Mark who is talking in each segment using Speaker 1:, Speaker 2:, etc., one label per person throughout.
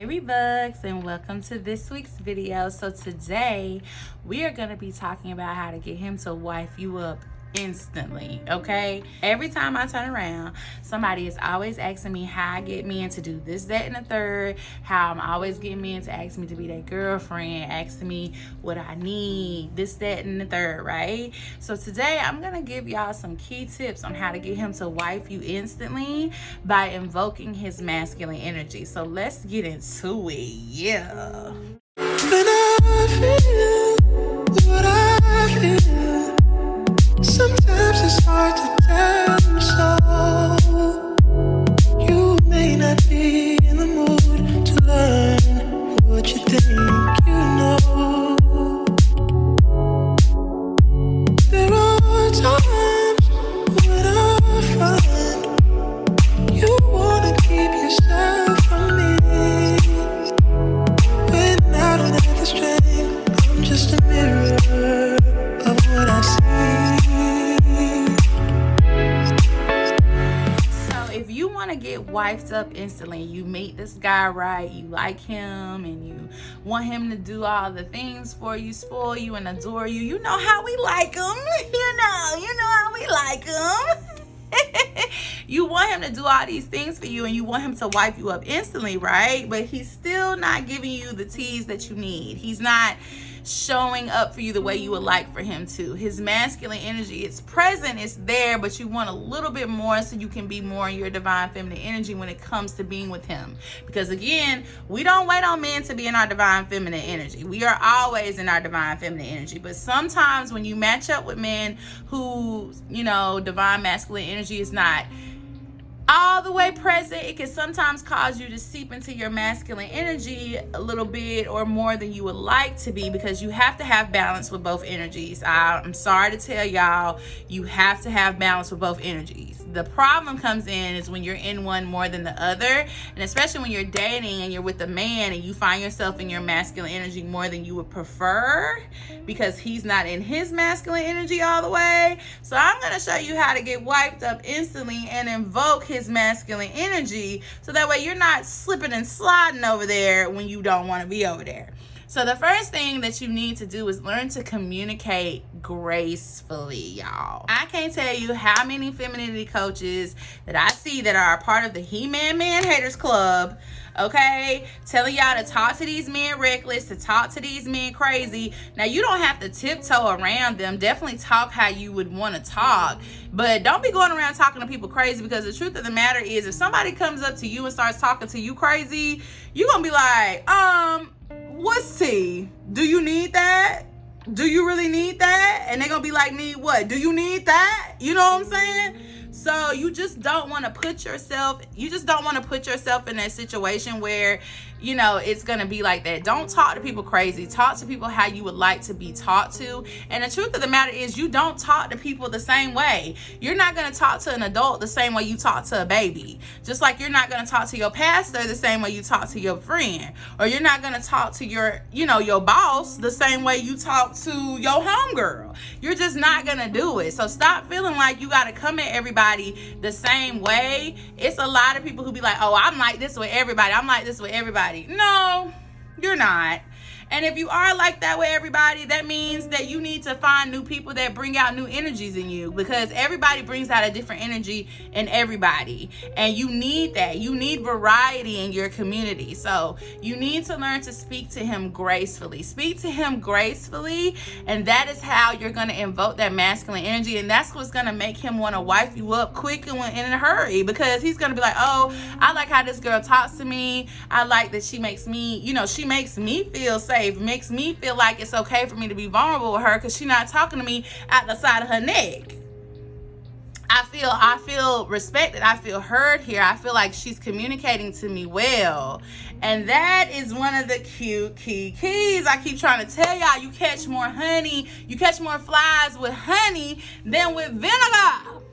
Speaker 1: Hey Rebugs, and welcome to this week's video. So today we are going to be talking about how to get him to wife you up instantly. Okay, every time I turn around, somebody is always asking me how I get men to do this, that, and the third. How I'm always getting men to ask me to be their girlfriend, asking me what I need, this, that, and the third, right? So today I'm gonna give y'all some key tips on how to get him to wife you instantly by invoking his masculine energy. So let's get into it. Yeah.
Speaker 2: When I feel what I feel, sometimes it's hard to tell so. You may not be in the mood to learn what you think you know. There are times when I find you wanna keep yourself from me. When I don't have the strength, I'm just a mirror of what I see.
Speaker 1: So if you want to get wifed up instantly, you meet this guy, right? You like him and you want him to do all the things for you, spoil you and adore you. You know how we like him. You know how we like him. You want him to do all these things for you and you want him to wipe you up instantly, right? But he's still not giving you the teas that you need. He's not showing up for you the way you would like for him to. His masculine energy, it's present, it's there, but you want a little bit more so you can be more in your divine feminine energy when it comes to being with him. Because again, we don't wait on men to be in our divine feminine energy. We are always in our divine feminine energy. But sometimes when you match up with men who, divine masculine energy is not all the way present, it can sometimes cause you to seep into your masculine energy a little bit or more than you would like to be, because you have to have balance with both energies. I'm sorry to tell y'all, you have to have balance with both energies. The problem comes in is when you're in one more than the other, and especially when you're dating and you're with a man and you find yourself in your masculine energy more than you would prefer because he's not in his masculine energy all the way. So I'm going to show you how to get wiped up instantly and invoke his masculine energy, so that way you're not slipping and sliding over there when you don't want to be over there. So the first thing that you need to do is learn to communicate gracefully, y'all. I can't tell you how many femininity coaches that I see that are a part of the He-Man Man Haters Club, okay, telling y'all to talk to these men reckless, to talk to these men crazy. Now, you don't have to tiptoe around them. Definitely talk how you would want to talk, but don't be going around talking to people crazy, because the truth of the matter is, if somebody comes up to you and starts talking to you crazy, you're gonna be like, what's tea? Do you need that? Do you really need that? And they're gonna be like, need what? Do you need that? You know what I'm saying? So you just don't want to put yourself in that situation where, it's going to be like that. Don't talk to people crazy. Talk to people how you would like to be talked to. And the truth of the matter is, you don't talk to people the same way. You're not going to talk to an adult the same way you talk to a baby. Just like you're not going to talk to your pastor the same way you talk to your friend. Or you're not going to talk to your boss the same way you talk to your homegirl. You're just not going to do it. So stop feeling like you got to come at everybody the same way. It's a lot of people who be like, oh, I'm like this with everybody. I'm like this with everybody. No, you're not. And if you are like that with everybody, that means that you need to find new people that bring out new energies in you, because everybody brings out a different energy in everybody. And you need that. You need variety in your community. So you need to learn to speak to him gracefully. Speak to him gracefully, and that is how you're going to invoke that masculine energy. And that's what's going to make him want to wife you up quick and in a hurry, because he's going to be like, oh, I like how this girl talks to me. I like that she makes me, she makes me feel safe. Makes me feel like it's okay for me to be vulnerable with her, because she's not talking to me at the side of her neck. I feel respected. I feel heard here. I feel like she's communicating to me well. And that is one of the cute key keys I keep trying to tell y'all. You catch more flies with honey than with vinegar.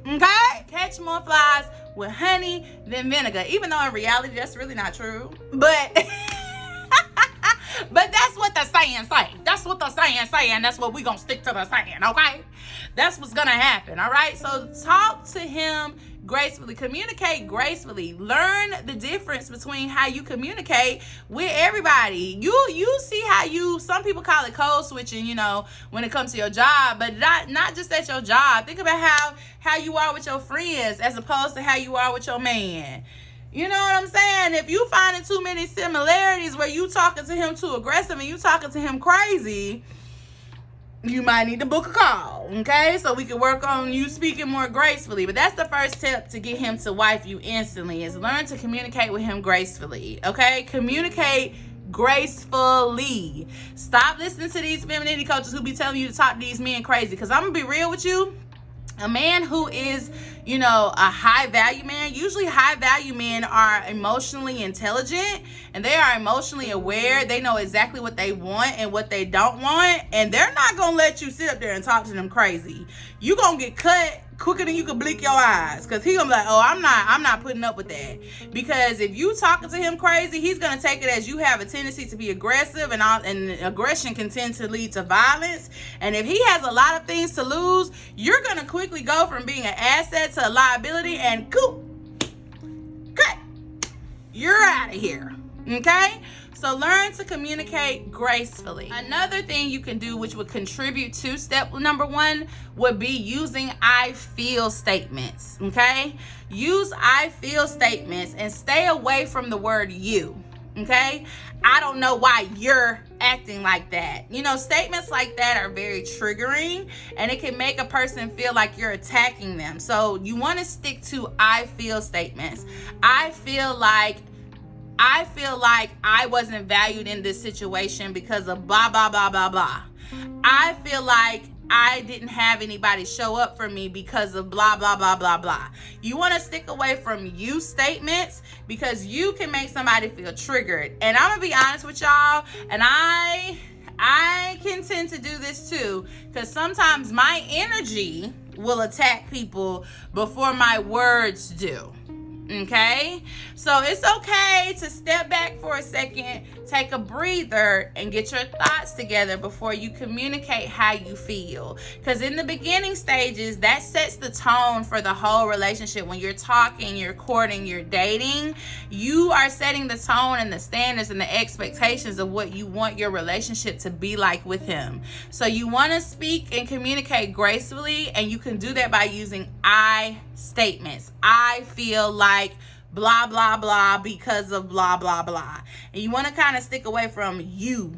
Speaker 1: Okay? Catch more flies with honey than vinegar. Even though in reality that's really not true. But But that's what the saying say. That's what the saying say, and that's what we gonna stick to the saying, okay? That's what's gonna happen, all right? So talk to him gracefully. Communicate gracefully. Learn the difference between how you communicate with everybody. You see how some people call it code switching, when it comes to your job, but not just at your job. Think about how you are with your friends as opposed to how you are with your man. You know what I'm saying? If you finding too many similarities where you talking to him too aggressive and you talking to him crazy, you might need to book a call, okay? So we can work on you speaking more gracefully. But that's the first tip to get him to wife you instantly, is learn to communicate with him gracefully, okay? Communicate gracefully. Stop listening to these femininity coaches who be telling you to talk to these men crazy. Because I'm going to be real with you. A man who is, a high value man, usually high value men are emotionally intelligent and they are emotionally aware. They know exactly what they want and what they don't want. And they're not going to let you sit up there and talk to them crazy. You're going to get cut quicker than you can blink your eyes, because he's gonna be like, oh, I'm not putting up with that. Because if you talking to him crazy, he's gonna take it as you have a tendency to be aggressive, and aggression can tend to lead to violence. And if he has a lot of things to lose, you're gonna quickly go from being an asset to a liability, and cut, you're out of here. Okay? So learn to communicate gracefully. Another thing you can do, which would contribute to step number 1, would be using I feel statements. Okay? Use I feel statements and stay away from the word you. Okay? I don't know why you're acting like that. Statements like that are very triggering, and it can make a person feel like you're attacking them. So you want to stick to I feel statements. I feel like I wasn't valued in this situation because of blah, blah, blah, blah, blah. I feel like I didn't have anybody show up for me because of blah, blah, blah, blah, blah. You want to stick away from you statements, because you can make somebody feel triggered. And I'm going to be honest with y'all, and I can tend to do this too, because sometimes my energy will attack people before my words do. Okay, so it's okay to step back for a second, take a breather, and get your thoughts together before you communicate how you feel. Because in the beginning stages, that sets the tone for the whole relationship. When you're talking, you're courting, you're dating, you are setting the tone and the standards and the expectations of what you want your relationship to be like with him. So you want to speak and communicate gracefully, and you can do that by using I statements. I feel like blah, blah, blah because of blah, blah, blah. And you want to kind of stick away from you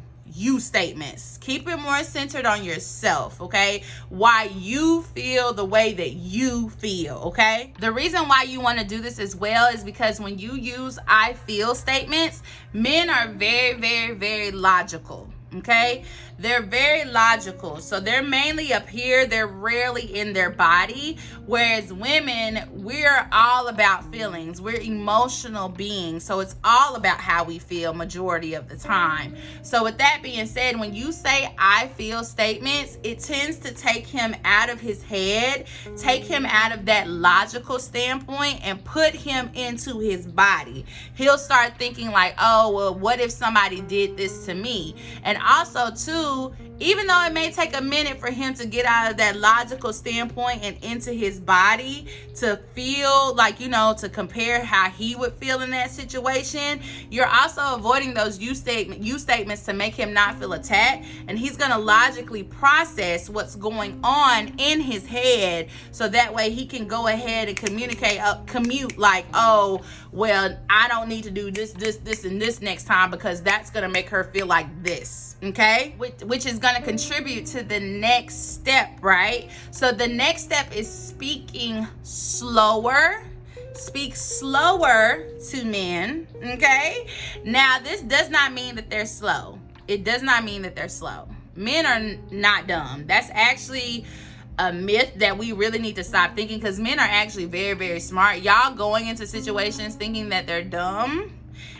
Speaker 1: statements. Keep it more centered on yourself, okay? Why you feel the way that you feel, okay? The reason why you want to do this as well is because when you use I feel statements, men are very, very, very logical. Okay, they're very logical, so they're mainly up here, they're rarely in their body. Whereas women, we're all about feelings, we're emotional beings, so it's all about how we feel majority of the time. So with that being said, when you say I feel statements, it tends to take him out of his head, take him out of that logical standpoint, and put him into his body. He'll start thinking like, oh, well, what if somebody did this to me? And also too, even though it may take a minute for him to get out of that logical standpoint and into his body to feel like, to compare how he would feel in that situation, you're also avoiding those you statements to make him not feel attacked. And he's going to logically process what's going on in his head, so that way he can go ahead and commute like, oh, well, I don't need to do this, and this next time, because that's going to make her feel like this. Okay, which is going to contribute to the next step, right? So the next step is speaking slower. Speak slower to men. Okay, now this does not mean that they're slow. It does not mean that they're slow. Men are not dumb. That's actually a myth that we really need to stop thinking, because men are actually very, very smart. Y'all going into situations thinking that they're dumb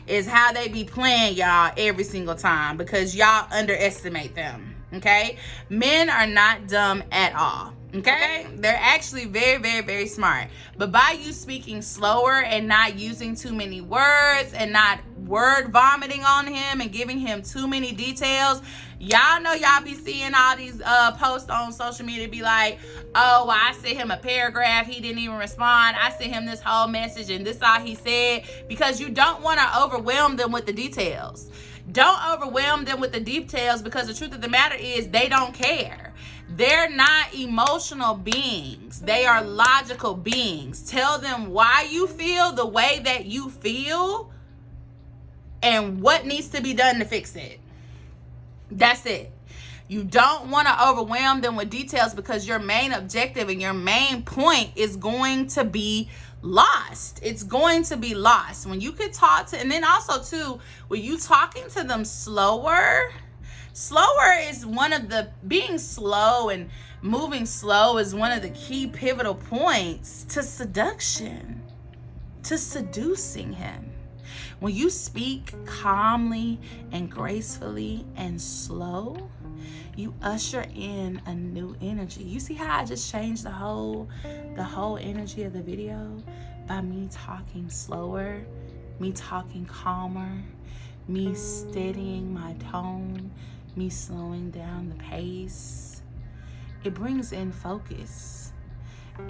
Speaker 1: is how they be playing y'all every single time, because y'all underestimate them. Okay, men are not dumb at all. Okay, they're actually very, very, very smart. But by you speaking slower and not using too many words and not word vomiting on him and giving him too many details. Y'all know y'all be seeing all these posts on social media be like, oh, well, I sent him a paragraph, he didn't even respond. I sent him this whole message and this all he said, because you don't want to overwhelm them with the details. Don't overwhelm them with the details, because the truth of the matter is they don't care. They're not emotional beings. They are logical beings. Tell them why you feel the way that you feel and what needs to be done to fix it. That's it. You don't want to overwhelm them with details, because your main objective and your main point is going to be lost. It's going to be lost. When you could talk to, and then also too, when you talking to them slower is one of the, being slow and moving slow is one of the key pivotal points to seduction, to seducing him. When you speak calmly and gracefully and slow, you usher in a new energy. You see how I just changed the whole energy of the video by me talking slower, me talking calmer, me steadying my tone, me slowing down the pace. It brings in focus.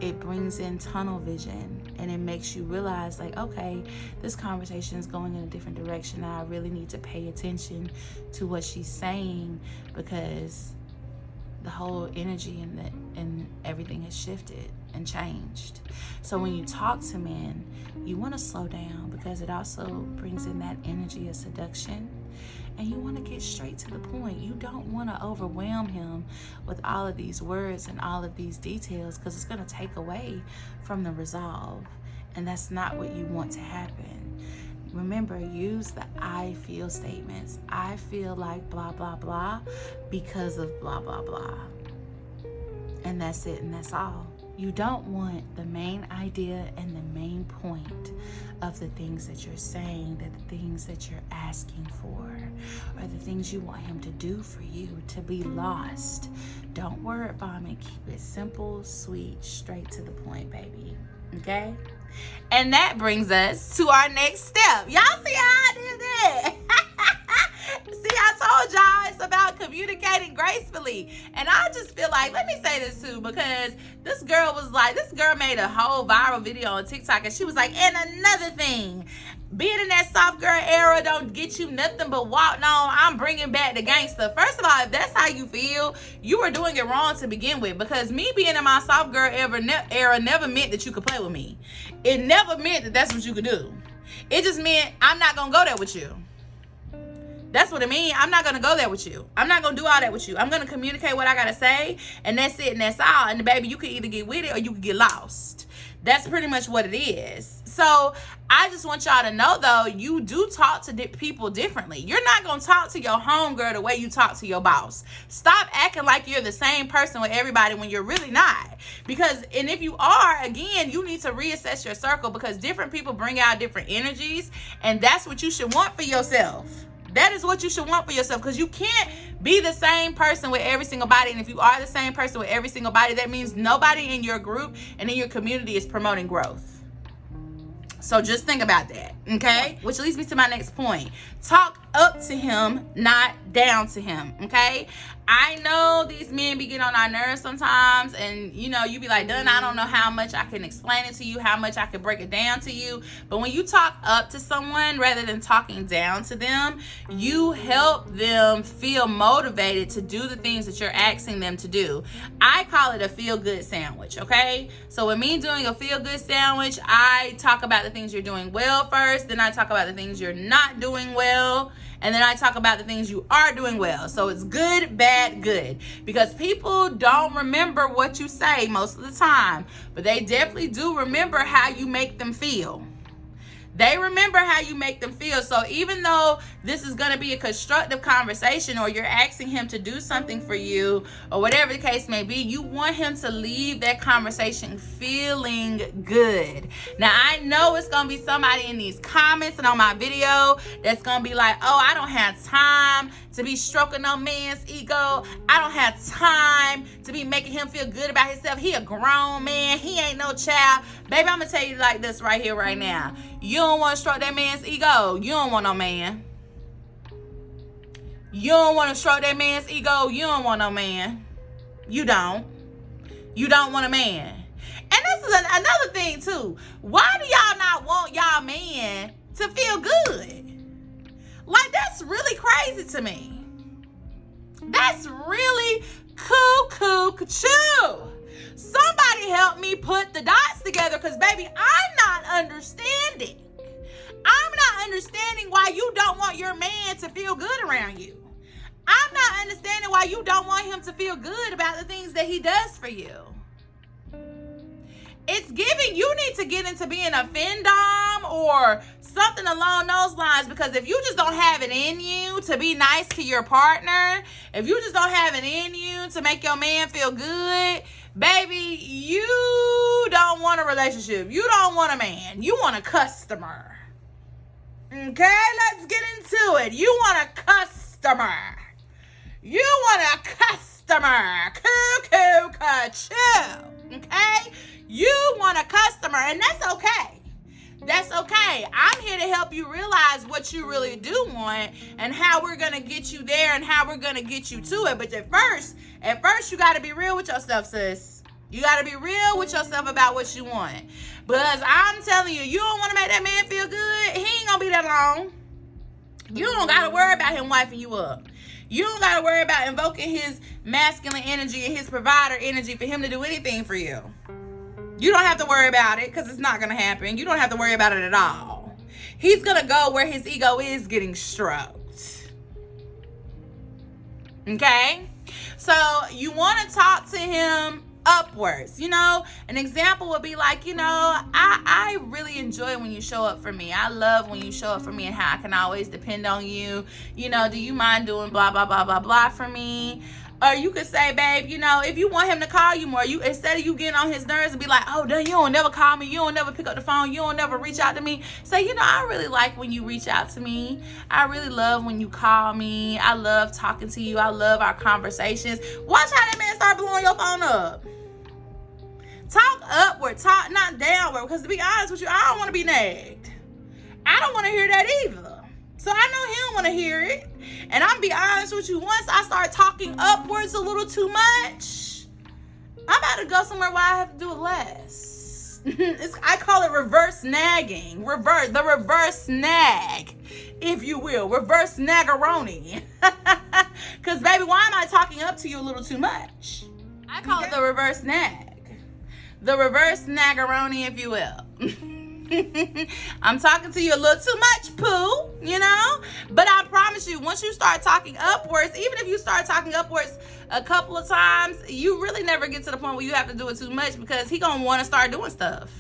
Speaker 1: It brings in tunnel vision, and it makes you realize, like, okay, this conversation is going in a different direction. I really need to pay attention to what she's saying, because the whole energy and everything has shifted and changed. So when you talk to men, you want to slow down, because it also brings in that energy of seduction. And you want to get straight to the point. You don't want to overwhelm him with all of these words and all of these details, because it's going to take away from the resolve. And that's not what you want to happen. Remember, use the I feel statements. I feel like blah, blah, blah because of blah, blah, blah. And that's it, and that's all. You don't want the main idea and the main point of the things that you're saying, that the things that you're asking for, or the things you want him to do for you, to be lost. Don't word bomb it. Keep it simple, sweet, straight to the point, baby. Okay? And that brings us to our next step. Y'all see how I did that? See, I told y'all it's about communicating gracefully. And I just feel like, let me say this too, because this girl made a whole viral video on TikTok, and she was like, and another thing, being in that soft girl era don't get you nothing but walking on. I'm bringing back the gangster. First of all, if that's how you feel, you were doing it wrong to begin with, because me being in my soft girl era never meant that you could play with me. It never meant that that's what you could do. It just meant I'm not going to go there with you. That's what it means. I'm not going to go there with you. I'm not going to do all that with you. I'm going to communicate what I got to say, and that's it, and that's all. And baby, you can either get with it or you can get lost. That's pretty much what it is. So I just want y'all to know, though, you do talk to people differently. You're not going to talk to your homegirl the way you talk to your boss. Stop acting like you're the same person with everybody when you're really not. And if you are, again, you need to reassess your circle, because different people bring out different energies, and that's what you should want for yourself. That is what you should want for yourself, because you can't be the same person with every single body. And if you are the same person with every single body, that means nobody in your group and in your community is promoting growth. So just think about that, okay? Which leads me to my next point. Talk up to him, not down to him, okay? I know these men be getting on our nerves sometimes, and you be like, Dun, I don't know how much I can explain it to you, how much I can break it down to you. But when you talk up to someone rather than talking down to them, you help them feel motivated to do the things that you're asking them to do. I call it a feel-good sandwich, okay? So with me doing a feel-good sandwich, I talk about the things you're doing well first, then I talk about the things you're not doing well, and then I talk about the things you are doing well. So it's good, bad, good. Because people don't remember what you say most of the time, but they definitely do remember how you make them feel. They remember how you make them feel. So even though this is going to be a constructive conversation, or you're asking him to do something for you, or whatever the case may be, you want him to leave that conversation feeling good. Now, I know it's going to be somebody in these comments and on my video that's going to be like, oh, I don't have time to be stroking no man's ego. I don't have time to be making him feel good about himself. He a grown man. He ain't no child. Baby, I'm going to tell you like this right here, right now. You don't want to stroke that man's ego, you don't want no man. You don't want to stroke that man's ego, you don't want no man. You don't. You don't want a man. And this is another thing too. Why do y'all not want y'all man to feel good? Like, that's really crazy to me. That's really cuckoo. Somebody help me put the dots together, because baby, I'm not understanding. I'm not understanding why you don't want your man to feel good around you. I'm not understanding why you don't want him to feel good about the things that he does for you. It's giving you need to get into being a fendom or something along those lines, because if you just don't have it in you to be nice to your partner, if you just don't have it in you to make your man feel good, baby, you don't want a relationship. You don't want a man. You want a customer. Okay, let's get into it. You want a customer. You want a customer. Cuckoo. Okay? You want a customer, and that's okay. That's okay. I'm here to help you realize what you really do want and how we're going to get you there and how we're going to get you to it. But at first, you got to be real with yourself, sis. You got to be real with yourself about what you want. Because I'm telling you, you don't want to make that man feel good, he ain't going to be that long. You don't got to worry about him wifing you up. You don't got to worry about invoking his masculine energy and his provider energy for him to do anything for you. You don't have to worry about it, because it's not going to happen. You don't have to worry about it at all. He's going to go where his ego is getting stroked. Okay? So you want to talk to him upwards. You know, an example would be like, you know, I really enjoy when you show up for me. I love when you show up for me and how I can always depend on you. You know, do you mind doing blah, blah, blah, blah, blah for me? Or you could say, babe, you know, if you want him to call you more, you instead of you getting on his nerves and be like, oh, you don't never call me, you don't never pick up the phone, you don't never reach out to me. Say, you know, I really like when you reach out to me. I really love when you call me. I love talking to you. I love our conversations. Watch how that man start blowing your phone up. Talk upward, talk not downward. Because to be honest with you, I don't want to be nagged. I don't want to hear that either. So I know he don't want to hear it. And I'm be honest with you, once I start talking upwards a little too much, I'm about to go somewhere where I have to do it less. I call it reverse nagging. The reverse nag, if you will. Reverse nagaroni. Because baby, why am I talking up to you a little too much? I call it the reverse nag. The reverse nagaroni, if you will. I'm talking to you a little too much, poo, you know? But I promise you, once you start talking upwards, even if you start talking upwards a couple of times, you really never get to the point where you have to do it too much, because he gonna want to start doing stuff.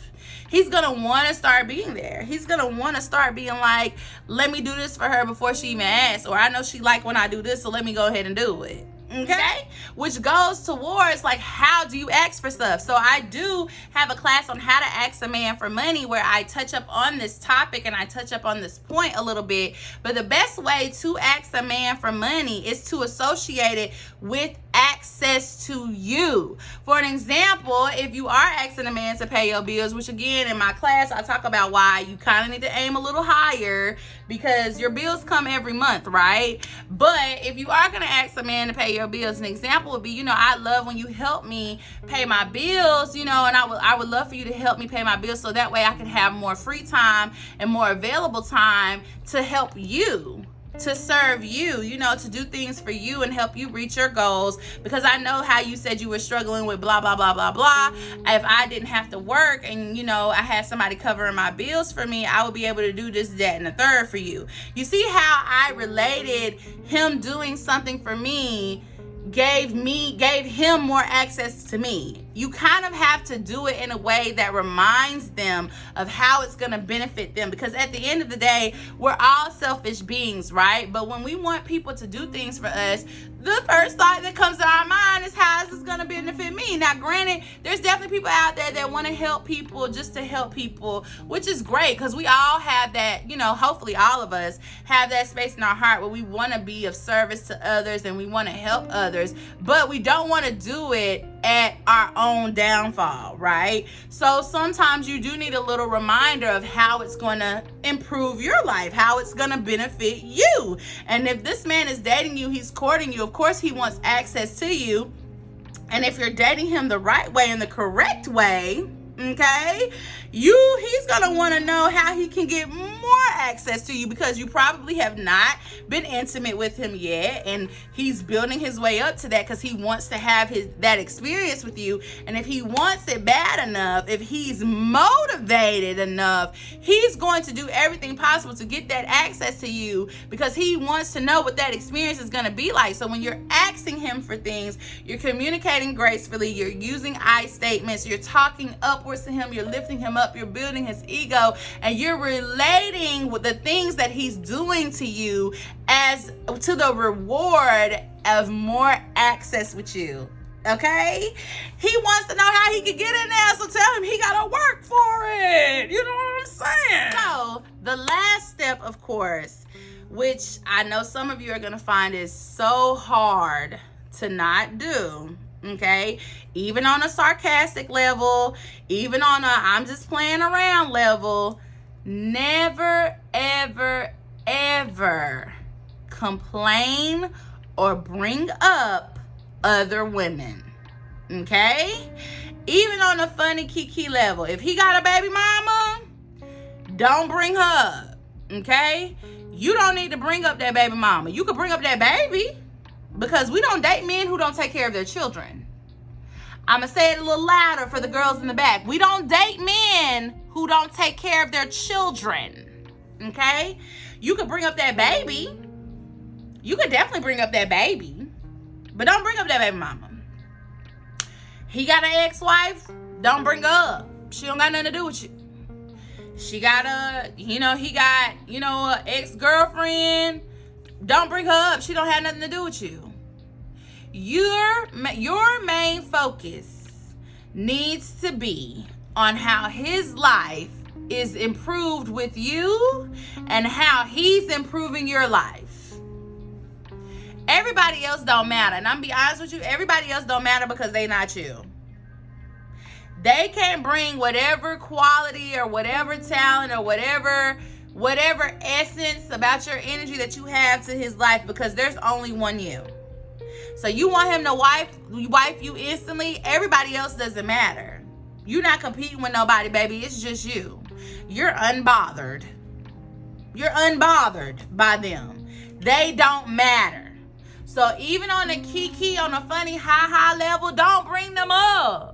Speaker 1: He's gonna want to start being there. He's gonna want to start being like, let me do this for her before she even asks, or I know she like when I do this, so let me go ahead and do it. Okay, which goes towards like, how do you ask for stuff? So I do have a class on how to ask a man for money, where I touch up on this topic and I touch up on this point a little bit. But the best way to ask a man for money is to associate it with access to you. For an example, if you are asking a man to pay your bills, which again in my class I talk about why you kind of need to aim a little higher, because your bills come every month, right? But if you are going to ask a man to pay your bills, an example would be, you know, I love when you help me pay my bills, you know, and I would love for you to help me pay my bills, so that way I can have more free time and more available time to help you, to serve you, you know, to do things for you and help you reach your goals. Because I know how you said you were struggling with blah, blah, blah, blah, blah. If I didn't have to work and, you know, I had somebody covering my bills for me, I would be able to do this, that, and the third for you. You see how I related him doing something for me gave him more access to me. You kind of have to do it in a way that reminds them of how it's going to benefit them, because at the end of the day, we're all selfish beings, right? But when we want people to do things for us, the first thought that comes to our mind is, how is this going to benefit me? Now, granted, there's definitely people out there that want to help people just to help people, which is great, because we all have that, you know, hopefully all of us have that space in our heart where we want to be of service to others and we want to help others, but we don't want to do it at our own downfall, right? So sometimes you do need a little reminder of how it's going to improve your life, how it's going to benefit you. And if this man is dating you, he's courting you, of course he wants access to you. And if you're dating him the right way and the correct way, okay, he's gonna want to know how he can get more access to you, because you probably have not been intimate with him yet, and he's building his way up to that because he wants to have that experience with you. And if he wants it bad enough, if he's motivated enough, he's going to do everything possible to get that access to you, because he wants to know what that experience is going to be like. So when you're asking him for things, you're communicating gracefully, you're using I statements, you're talking upwards to him, you're lifting him up, you're building his ego, and you're relating with the things that he's doing to you as to the reward of more access with you. Okay? He wants to know how he can get in there, so tell him he gotta work for it. You know what I'm saying? So the last step, of course, which I know some of you are gonna find is so hard to not do, okay, even on a sarcastic level, even on a I'm just playing around level, never, ever, ever complain or bring up other women, okay? Even on a funny kiki level, if he got a baby mama, don't bring her up, okay? You don't need to bring up that baby mama. You could bring up that baby, because we don't date men who don't take care of their children. I'm going to say it a little louder for the girls in the back. We don't date men who don't take care of their children, okay? You could bring up that baby. You could definitely bring up that baby, but don't bring up that baby mama. He got an ex-wife, don't bring her up. She don't got nothing to do with you. She got he got, an ex-girlfriend, don't bring her up. She don't have nothing to do with you. Your main focus needs to be on how his life is improved with you and how he's improving your life. Everybody else don't matter. And I'm be honest with you, everybody else don't matter because they not you. They can't bring whatever quality or whatever talent or whatever essence about your energy that you have to his life, because there's only one you. So you want him to wife you instantly. Everybody else doesn't matter. You're not competing with nobody, baby. It's just you. You're unbothered. You're unbothered by them. They don't matter. So even on the kiki, on a funny high level, don't bring them up.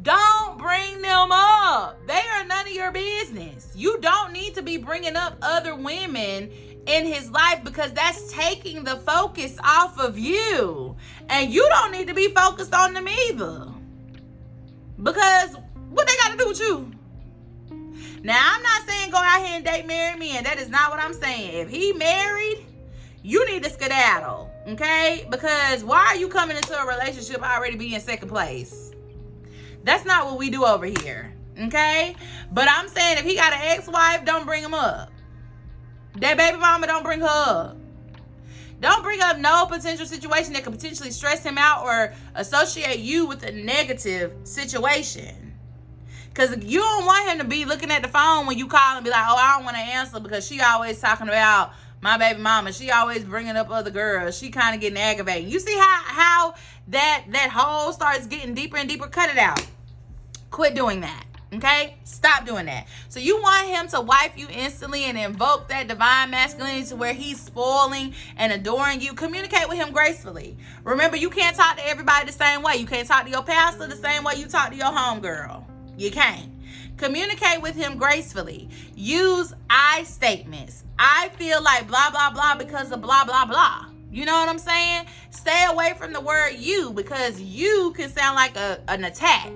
Speaker 1: Don't bring them up. They are none of your business. You don't need to be bringing up other women in his life, because that's taking the focus off of you. And you don't need to be focused on them either, because what they got to do with you? Now, I'm not saying go out here and date married men. That is not what I'm saying. If he married, you need to skedaddle, okay? Because why are you coming into a relationship already being in second place? That's not what we do over here, okay? But I'm saying if he got an ex-wife, don't bring him up. That baby mama, don't bring her up. Don't bring up no potential situation that could potentially stress him out or associate you with a negative situation. Because you don't want him to be looking at the phone when you call and be like, oh, I don't want to answer because she always talking about my baby mama. She always bringing up other girls. She kind of getting aggravating. You see how that hole starts getting deeper and deeper? Cut it out. Quit doing that. Okay? Stop doing that. So you want him to wife you instantly and invoke that divine masculinity to where he's spoiling and adoring you. Communicate with him gracefully. Remember, you can't talk to everybody the same way. You can't talk to your pastor the same way you talk to your homegirl. You can't. Communicate with him gracefully. Use I statements. I feel like blah, blah, blah because of blah, blah, blah. You know what I'm saying? Stay away from the word you, because you can sound like an attack.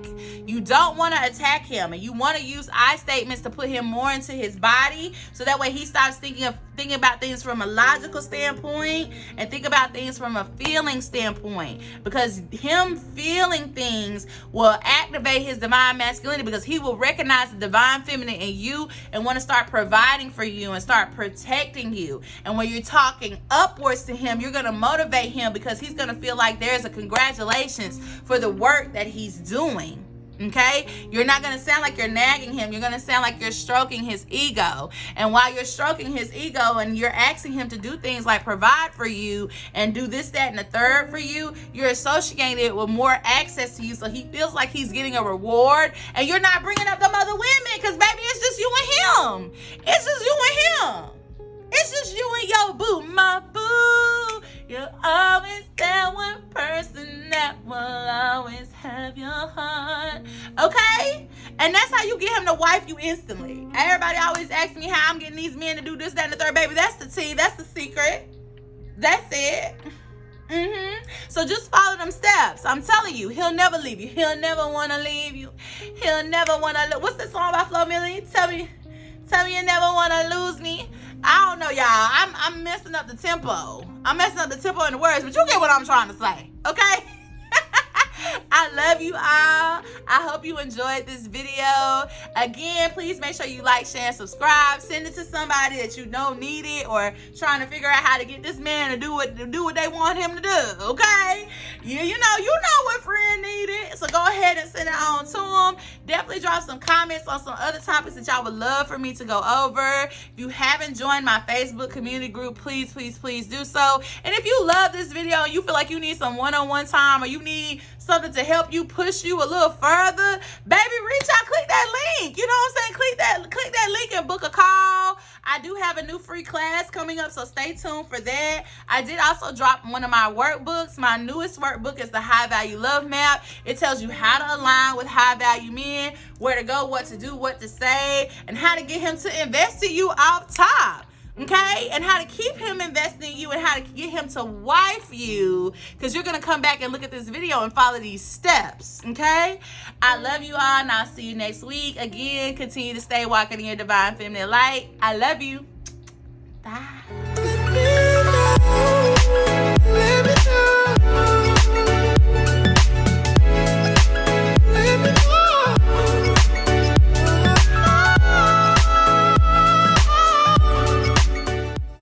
Speaker 1: You don't want to attack him, and you want to use I statements to put him more into his body, so that way he stops thinking of thinking about things from a logical standpoint and think about things from a feeling standpoint, because him feeling things will activate his divine masculinity, because he will recognize the divine feminine in you and want to start providing for you and start protecting you. And when you're talking upwards to him, you're going to motivate him, because he's going to feel like there's a congratulations for the work that he's doing. Okay, you're not going to sound like you're nagging him. You're going to sound like you're stroking his ego. And while you're stroking his ego and you're asking him to do things like provide for you and do this, that, and the third for you, you're associating it with more access to you, so he feels like he's getting a reward. And you're not bringing up them other women, because baby, it's just you and him. It's just you and him. It's just you and your boo, my boo. You're always that one person that will always have your heart. Okay? And that's how you get him to wife you instantly. Everybody always asks me how I'm getting these men to do this, that, and the third. Baby, that's the tea. That's the secret. That's it. So just follow them steps. I'm telling you, he'll never leave you. He'll never want to leave you. He'll never want to. What's the song by Flo Millie? Tell me you never want to lose me. I don't know, y'all. I'm messing up the tempo. I'm messing up the tempo in the words, but you get what I'm trying to say, okay? I love you all. I hope you enjoyed this video. Again, please make sure you like, share, and subscribe. Send it to somebody that you know need it, or trying to figure out how to get this man to do what they want him to do, okay? You know what friend needed. So go ahead and send it on to him. Definitely drop some comments on some other topics that y'all would love for me to go over. If you haven't joined my Facebook community group, please do so. And if you love this video and you feel like you need some one-on-one time, or you need something to help you push you a little further, baby, reach out, click that link. You know what I'm saying? Click that link and book a call. I do have a new free class coming up, so stay tuned for that. I did also drop one of my workbooks. My newest workbook is the High Value Love Map. It tells you how to align with high value men, where to go, what to do, what to say, and how to get him to invest in you off top. Okay, and how to keep him investing in you, and how to get him to wife you, because you're going to come back and look at this video and follow these steps. Okay, I love you all, and I'll see you next week. Again, continue to stay walking in your divine feminine light. I love you. Bye.